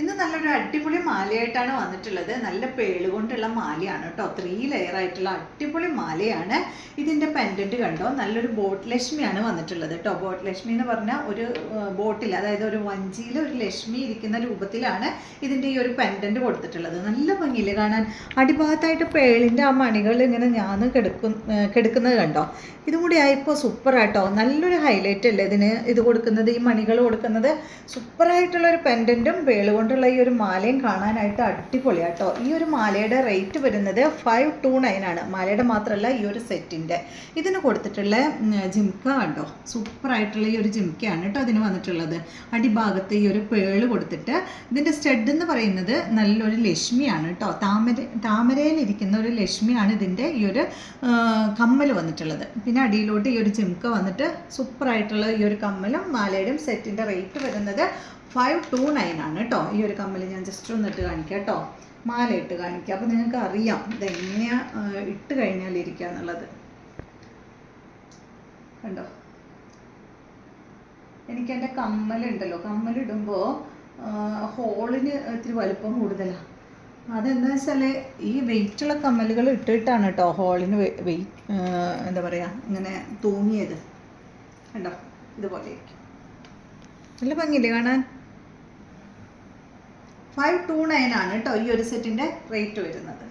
ഇന്ന് നല്ലൊരു അടിപൊളി മാലയായിട്ടാണ് വന്നിട്ടുള്ളത്. നല്ല പേള് കൊണ്ടുള്ള മാലയാണ് കേട്ടോ. 3 ലെയർ ആയിട്ടുള്ള അടിപൊളി മാലയാണ്. ഇതിൻ്റെ പെൻഡൻറ്റ് കണ്ടോ, നല്ലൊരു ബോട്ട് ലക്ഷ്മിയാണ് വന്നിട്ടുള്ളത് കേട്ടോ. ബോട്ട് ലക്ഷ്മി എന്ന് പറഞ്ഞാൽ ഒരു ബോട്ടിൽ, അതായത് ഒരു വഞ്ചിയിൽ ഒരു ലക്ഷ്മി ഇരിക്കുന്ന രൂപത്തിലാണ് ഇതിൻ്റെ ഈ ഒരു പെൻഡൻറ്റ് കൊടുത്തിട്ടുള്ളത്. നല്ല ഭംഗിയില്ലേ കാണാൻ. അടിഭാഗത്തായിട്ട് പേളിൻ്റെ ആ മണികൾ ഇങ്ങനെ ഞാന്ന് കിടക്കുന്നത് കണ്ടോ. ഇതും കൂടി ആയപ്പോൾ സൂപ്പറാട്ടോ. നല്ലൊരു ഹൈലൈറ്റ് അല്ലേ ഇതിന് ഇത് കൊടുക്കുന്നത്, ഈ മണികൾ കൊടുക്കുന്നത്. സൂപ്പറായിട്ടുള്ളൊരു പെൻഡൻറ്റും പേള് കൊണ്ടുള്ള ഈ ഒരു മാലയും കാണാനായിട്ട് അടിപൊളിയാട്ടോ. ഈ ഒരു മാലയുടെ റേറ്റ് വരുന്നത് 529 ആണ്. മാലയുടെ മാത്രമല്ല, ഈ ഒരു സെറ്റിൻ്റെ ഇതിന് കൊടുത്തിട്ടുള്ള ജിംക്ക കണ്ടോ. സൂപ്പറായിട്ടുള്ള ഈ ഒരു ജിംക്കയാണ് കേട്ടോ അതിന് വന്നിട്ടുള്ളത്. അടിഭാഗത്ത് ഈ ഒരു പേള് കൊടുത്തിട്ട് ഇതിൻ്റെ സ്റ്റഡ് എന്ന് പറയുന്നത് നല്ലൊരു ലക്ഷ്മിയാണ് കേട്ടോ. താമരയിലിരിക്കുന്ന ഒരു ലക്ഷ്മിയാണ് ഇതിൻ്റെ ഈ ഒരു കമ്മൽ വന്നിട്ടുള്ളത്. പിന്നെ അടിയിലോട്ട് ഈ ഒരു ജിംക്ക വന്നിട്ട് സൂപ്പറായിട്ടുള്ള ഈ ഒരു കമ്മലും മാലയുടെയും സെറ്റിൻ്റെ റേറ്റ് വരുന്നത് 529 ആണ് കേട്ടോ. ഈ ഒരു കമ്മൽ ഞാൻ ജസ്റ്റ് ഒന്ന് ഇട്ട് കാണിക്കാം കേട്ടോ. മാല ഇട്ട് കാണിക്കാം, അപ്പോൾ നിങ്ങൾക്ക് അറിയാം ഇതെങ്ങനെയാണ് ഇട്ട് കഴിഞ്ഞാൽ ഇരിക്കുക എന്നുള്ളത്. കണ്ടോ, എനിക്ക് എൻ്റെ കമ്മലുണ്ടല്ലോ, കമ്മലിടുമ്പോൾ ഹോളിന് ഇത്തിരി വലുപ്പം കൂടുതലാണ്. അതെന്താ വെച്ചാൽ ഈ വെയിറ്റുള്ള കമ്മലുകൾ ഇട്ടിട്ടാണ് കേട്ടോ ഹോളിന് എന്താ പറയുക, ഇങ്ങനെ തൂങ്ങിയത്. കണ്ടോ, ഇതുപോലെ ഇരിക്കും. നല്ല ഭംഗിയില്ലേ കാണാൻ. 529 ആണ് കേട്ടോ ഈ ഒരു സെറ്റിൻ്റെ റേറ്റ് വരുന്നത്.